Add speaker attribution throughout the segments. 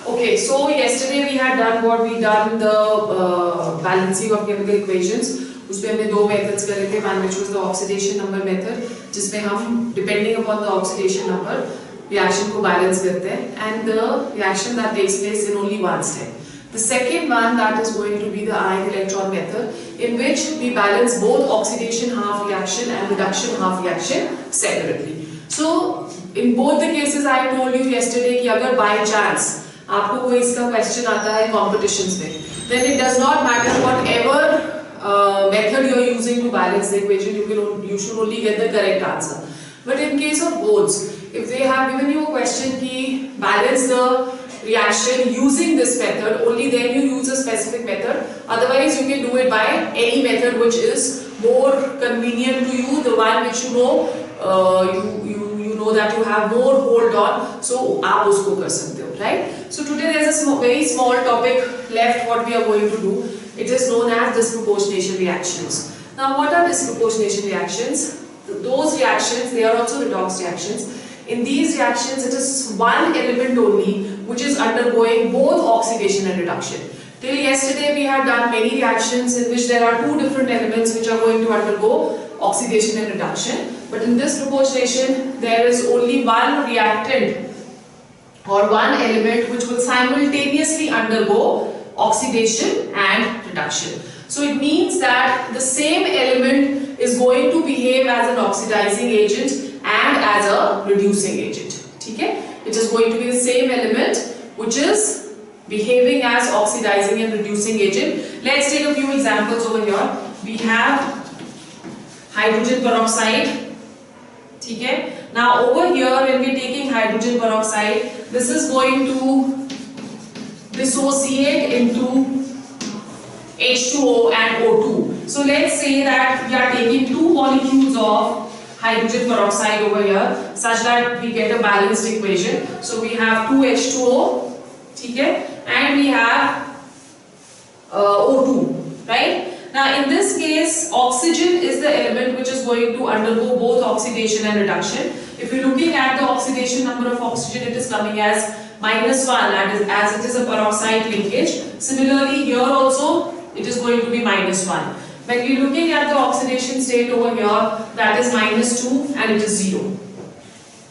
Speaker 1: Okay, so yesterday we had done what we done the balancing of chemical equations. उसमें हमने दो methods करे थे, one which was the oxidation number method, जिसमें हम depending upon the oxidation number reaction को balance करते हैं, and the reaction that takes place in only one step. The second one that is going to be the ion electron method, in which we balance both oxidation half reaction and reduction half reaction separately. So in both the cases I told you yesterday कि अगर by chance आपको कोई इसका question आता है competitions में, then it does not matter whatever method you are using to balance the equation, you should only get the correct answer. But in case of boths, if they have given you a question कि balance the reaction using this method, only then you use a specific method. Otherwise you can do it by any method which is more convenient to you, the one which you know you know that you have more hold on, so आप उसको कर सकते हो, right? So today there is a very small topic left. What we are going to do, it is known as disproportionation reactions. Now what are disproportionation reactions? Those reactions, they are also redox reactions. In these reactions it is one element only which is undergoing both oxidation and reduction. Till yesterday we had done many reactions in which there are two different elements which are going to undergo oxidation and reduction, but in this disproportionation there is only one reactant or one element which will simultaneously undergo oxidation and reduction. So it means that the same element is going to behave as an oxidizing agent and as a reducing agent. Okay? It is going to be the same element which is behaving as oxidizing and reducing agent. Let's take a few examples over here. We have hydrogen peroxide. Okay? Now over here when we are taking hydrogen peroxide, this is going to dissociate into H2O and O2. So let's say that we are taking two molecules of hydrogen peroxide over here such that we get a balanced equation. So we have 2 H2O, okay, and we have O2, right? Now in this case oxygen is the element which is going to undergo both oxidation and reduction. If you are looking at the oxidation number of oxygen, it is coming as -1, as it is a peroxide linkage. Similarly here also it is going to be -1. When we are looking at the oxidation state over here, that is -2 and it is 0.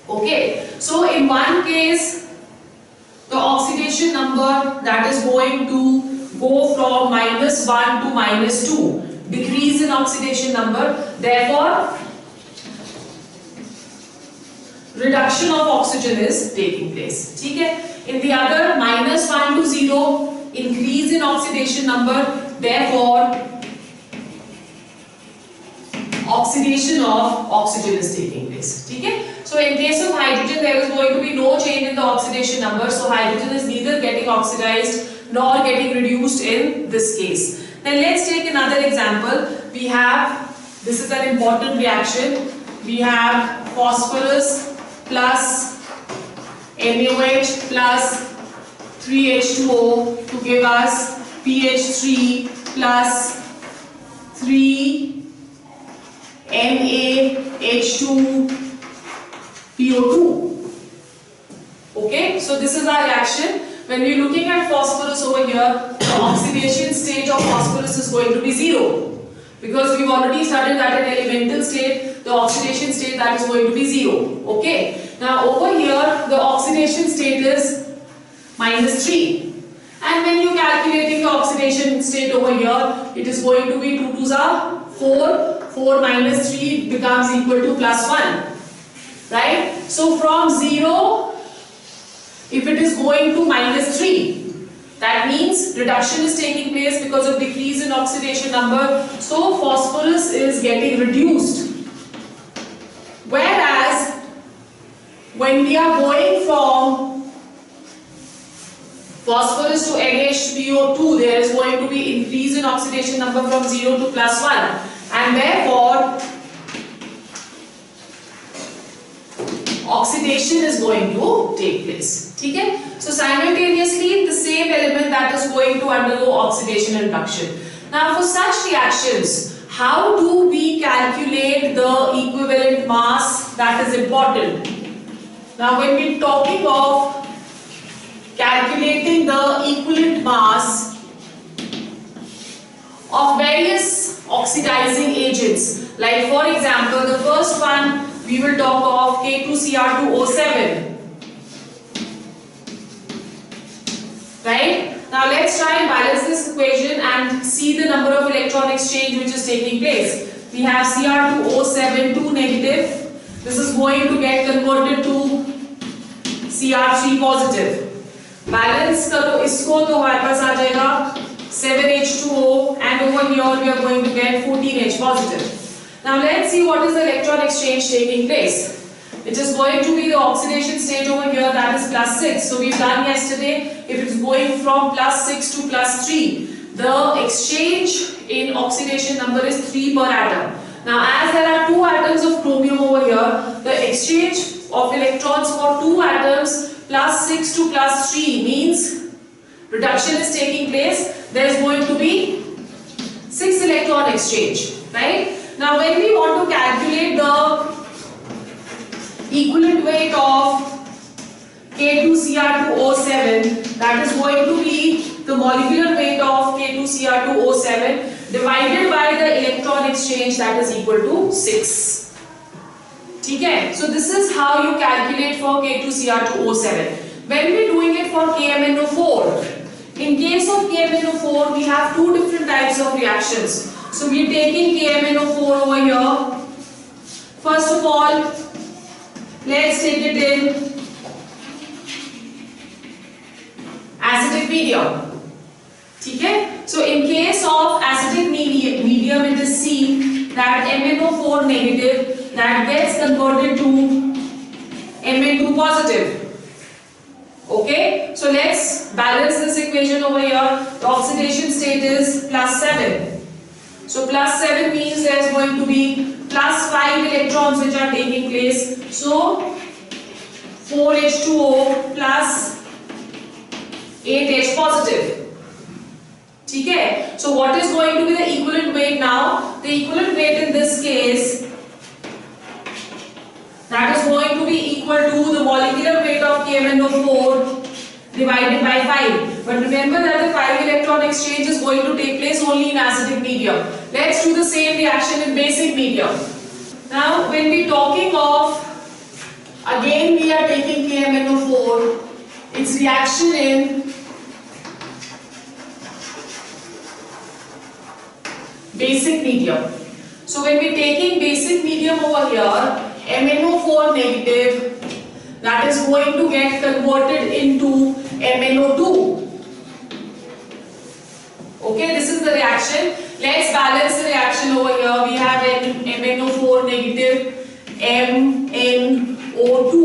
Speaker 1: Okay, so in one case the oxidation number that is going to go from -1 to -2, decrease in oxidation number, therefore reduction of oxygen is taking place. Okay? In the other, -1 to 0, increase in oxidation number, therefore oxidation of oxygen is taking place. Okay? So in case of hydrogen, there is going to be no change in the oxidation number, so hydrogen is neither getting oxidized nor getting reduced in this case. Then let's take another example. We have, this is an important reaction, we have phosphorus plus NaOH plus 3H2O to give us PH3 plus 3NaH2PO2. Okay, so this is our reaction. When we are looking at phosphorus over here, the oxidation state of phosphorus is going to be 0, because we've already studied that in elemental state the oxidation state that is going to be 0. Okay, now over here the oxidation state is -3, and when you are calculating the oxidation state over here, it is going to be 2 2s are 4, 4 minus 3 becomes equal to +1, right? So from 0, if it is going to -3, that means reduction is taking place because of decrease in oxidation number, so phosphorus is getting reduced. Whereas when we are going from phosphorus to NaHBO2, there is going to be increase in oxidation number from 0 to +1, and therefore oxidation is going to take place. Okay? So simultaneously the same element that is going to undergo oxidation and reduction. Now for such reactions, how do we calculate the equivalent mass? That is important. Now when we are talking of calculating the equivalent mass of various oxidizing agents. Like for example, the first one we will talk of K2Cr2O7. Right? Now let's try and balance this equation and see the number of electron exchange which is taking place. We have Cr2O7 2 negative. This is going to get converted to Cr3 positive. Balance करो इसको तो हमारे पास आ जाएगा 7H2O and over here we are going to get 14H positive. Now let's see what is the electron exchange taking place. It is going to be the oxidation state over here, that is +6. So we've done yesterday, if it is going from +6 to +3, the exchange in oxidation number is 3 per atom. Now as there are 2 atoms of chromium over here, the exchange of electrons for 2 atoms +6 to +3 means reduction is taking place. There is going to be 6 electron exchange, right? Now when we want to calculate the equivalent weight of K2Cr2O7, that is going to be the molecular weight of K2Cr2O7 divided by the electron exchange, that is equal to 6. ठीक है? So this is how you calculate for K2Cr2O7. When we are doing it for KMnO4, in case of KMnO4 we have 2 different types of reactions. So we are taking KMnO4 over here. First of all, let's take it in acidic medium. ठीक है? So in case of acidic medium it is seen that MnO4 negative that gets converted to Mn2 positive. Okay? So let's balance this equation over here. The oxidation state is +7. So +7 means there is going to be +5 electrons which are taking place. So 4H2O plus 8H positive. ठीक है? So what is going to be the equivalent weight now? The equivalent weight in this case, that is going to be equal to the molecular weight of KMnO4 divided by 5. But remember that the 5 electron exchange is going to take place only in acidic medium. Let's do the same reaction in basic medium. Now when we are talking of, again we are taking KMnO4, its reaction in basic medium. So when we are taking basic medium over here, MnO4 negative, that is going to get converted into MnO2. Okay, this is the reaction. Let's balance the reaction over here. We have MnO4 negative, MnO2.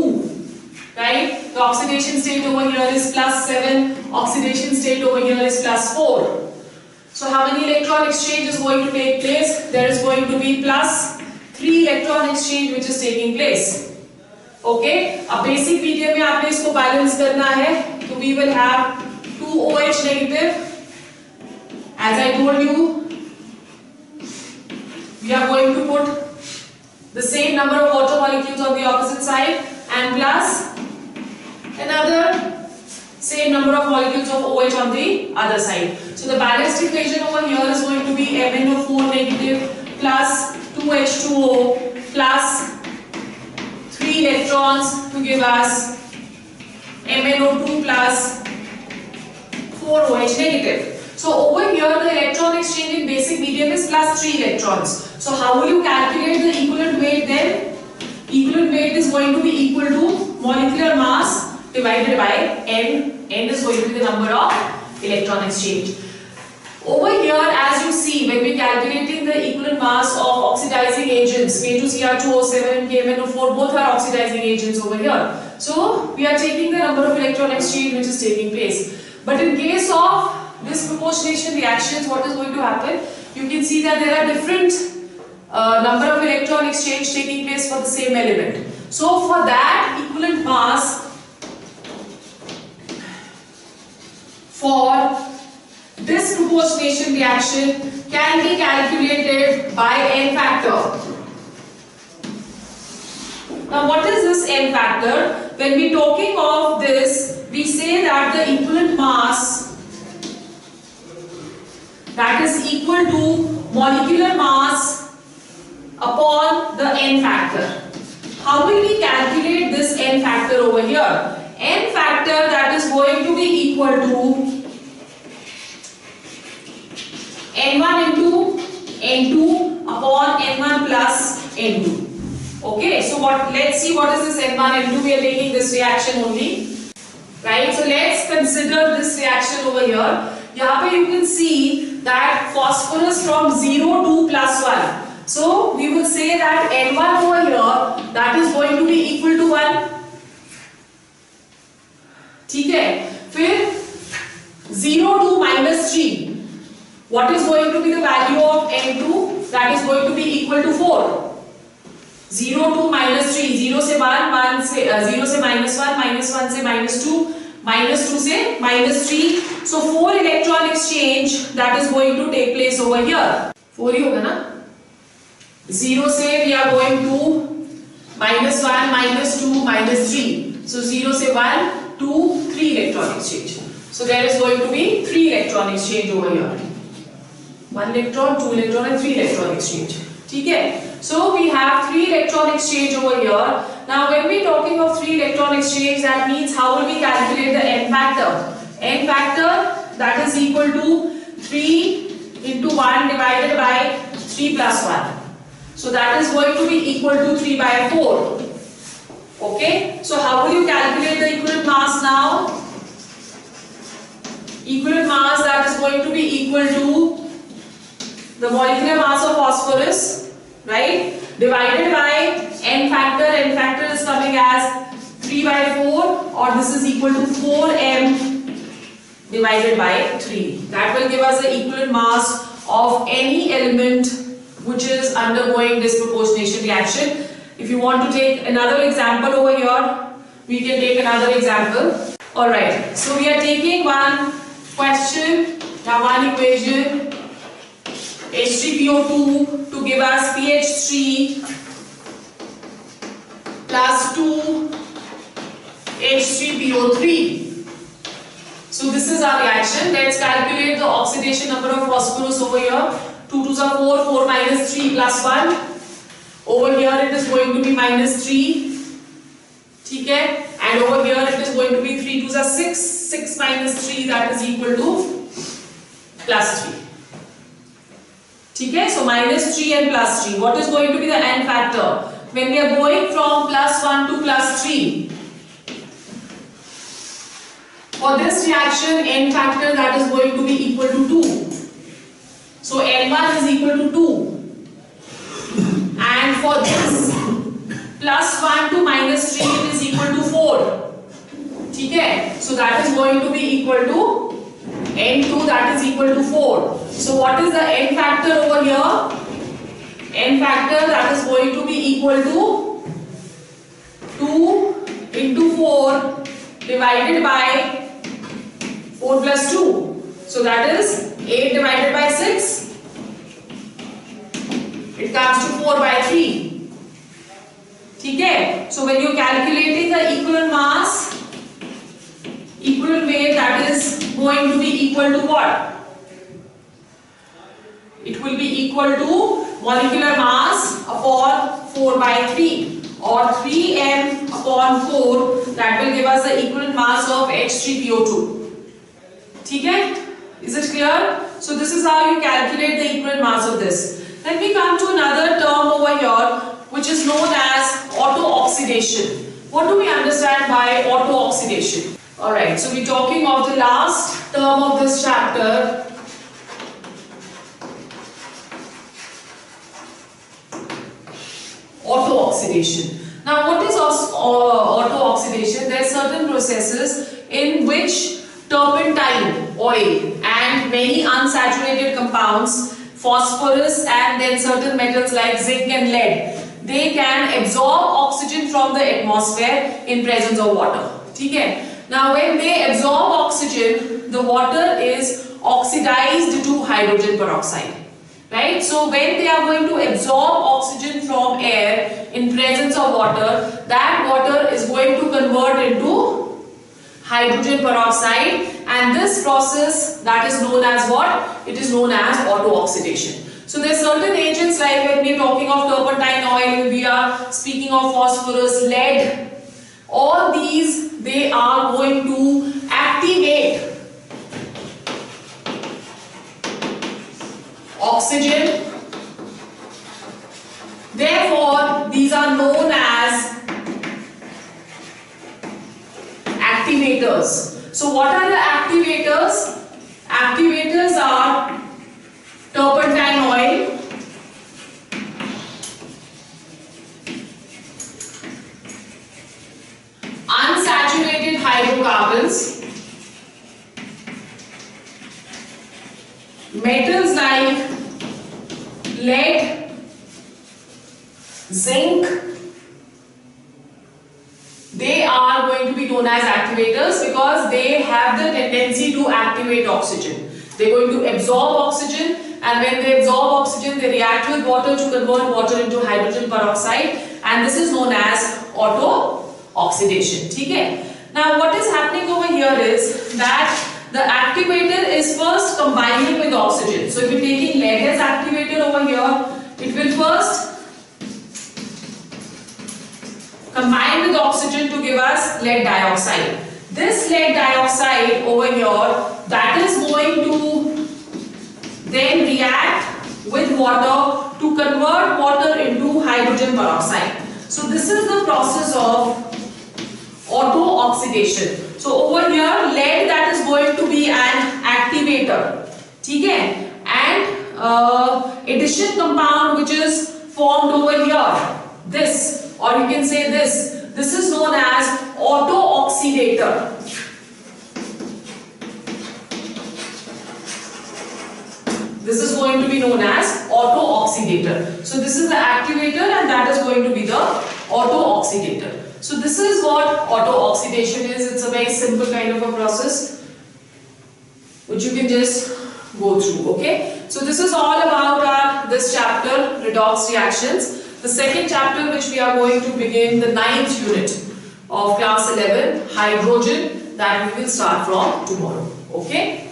Speaker 1: Right? The oxidation state over here is +7. Oxidation state over here is +4. So how many electron exchange is going to take place? There is going to be +3 electron exchange which is taking place. Okay? अब basic medium में आपने इसको balance करना है, तो we will have 2OH negative. As I told you, we are going to put the same number of water molecules on the opposite side and plus another same number of molecules of OH on the other side. So the balanced equation over here is going to be MnO4 negative plus 2H2O plus 3 electrons to give us MnO2 plus 4OH negative. So over here the electron exchange in basic medium is +3 electrons. So how will you calculate the equivalent weight then? Equivalent weight is going to be equal to molecular mass divided by N. N is going to be the number of electron exchange. Over here, as you see, when we are calculating the equivalent mass of oxidizing agents, K2Cr2O7 and KMnO4, both are oxidizing agents over here. So we are taking the number of electron exchange which is taking place. But in case of disproportionation reactions, what is going to happen? You can see that there are different number of electron exchange taking place for the same element. So for that, equivalent mass for disproportionation reaction can be calculated by N factor. Now what is this N factor? When we are talking of this we say that the equivalent mass that is equal to molecular mass upon the n factor. How will we calculate this n factor over here? N factor that is going to be equal to n1 into n2 upon n1 plus n2. Okay, so let's see what is this n1 n2. We are taking this reaction only, right? So let's consider this reaction over here. Here you can see that phosphorus from 0 to plus 1. So we will say that n1 over here, that is going to be equal to 1. ठीक है, फिर 0 to minus 3. What is going to be the value of n2? That is going to be equal to 4. 0 to minus 3, 0 से 1, 1 से 0 से minus 1, minus 1 से minus 2, minus 2 से minus 3. So 4 electron exchange that is going to take place over here. 4 ही होगा ना? 0 से we are going to minus 1, minus 2, minus 3. So 0 से 1, 2, 3 electron exchange. So there is going to be 3 electron exchange over here. 1 electron, 2 electron and 3 electron exchange. ठीक है? So we have 3 electron exchange over here. Now when we are talking of 3 electron exchange, that means how will we calculate the n factor? N factor that is equal to 3 into 1 divided by 3 plus 1. So that is going to be equal to 3 by 4. Okay, so how will you calculate the equivalent mass now? Equivalent mass that is going to be equal to the molecular mass of phosphorus, right, divided by n factor. N factor is coming as 3 by 4, or this is equal to 4m divided by 3. That will give us the equivalent mass of any element which is undergoing disproportionation reaction. If you want to take another example over here, we can take another example. Alright, so we are taking one question, one equation, H3PO2 to give us PH3 plus 2 H3PO3. So this is our reaction. Let's calculate the oxidation number of phosphorus over here. 2 2s are 4, 4 minus 3 plus 1. Over here it is going to be minus 3. ठीक है? And over here it is going to be 3 2s are 6. 6 minus 3, that is equal to plus 3. ठीक है? So minus 3 and plus 3. What is going to be the n factor? When we are going from plus 1 to plus 3, for this reaction, n factor that is going to be equal to 2. So n1 is equal to 2. And for this, plus 1 to minus 3, it is equal to 4. ठीक है? So that is going to be equal to n2, that is equal to 4. So what is the n factor over here? N factor that is going to be equal to 2 into 4 divided by 4 plus 2. So that is 8 divided by 6. It comes to 4 by 3. ठीक है? So when you are calculating the equivalent mass, equivalent weight, that is going to be equal to what? It will be equal to molecular mass upon 4 by 3, or 3m upon 4. That will give us the equivalent mass of H3PO2. ठीक है? Is it clear? So this is how you calculate the equivalent mass of this. Then we come to another term over here, which is known as auto-oxidation. What do we understand by auto-oxidation? Alright, so we're talking of the last term of this chapter. Auto-oxidation. Now what is auto-oxidation? There are certain processes in which turpentine oil and many unsaturated compounds, phosphorus and then certain metals like zinc and lead, they can absorb oxygen from the atmosphere in presence of water. ठीक है? Now when they absorb oxygen, the water is oxidized to hydrogen peroxide. Right? So when they are going to absorb oxygen from air in presence of water, that water is going to convert into hydrogen peroxide, and this process that is known as what? It is known as auto-oxidation. So there are certain agents, like when we are talking of turpentine oil, we are speaking of phosphorus, lead, all these, they are going to activate oxygen. Therefore, these are known as activators. So what are the activators? Activators are turpentine oil, unsaturated hydrocarbons, metals like lead, zinc, they are going to be known as activators because they have the tendency to activate oxygen. They are going to absorb oxygen, and when they absorb oxygen, they react with water to convert water into hydrogen peroxide, and this is known as auto-oxidation. Okay? Now what is happening over here is that the activator is first combining with oxygen. So if you're taking lead as activator over here, it will first combine with oxygen to give us lead dioxide. This lead dioxide over here, that is going to then react with water to convert water into hydrogen peroxide. So this is the process of auto-oxidation. So over here, lead that is going to be an activator. Okay? And addition compound which is formed over here, this, or you can say this is known as auto-oxidator. This is going to be known as auto-oxidator. So this is the activator and that is going to be the auto-oxidator. So this is what auto-oxidation is. It's a very simple kind of a process which you can just go through. Okay. So this is all about this chapter, redox reactions. The second chapter which we are going to begin, the 9th unit of class 11, hydrogen, that we will start from tomorrow. Okay.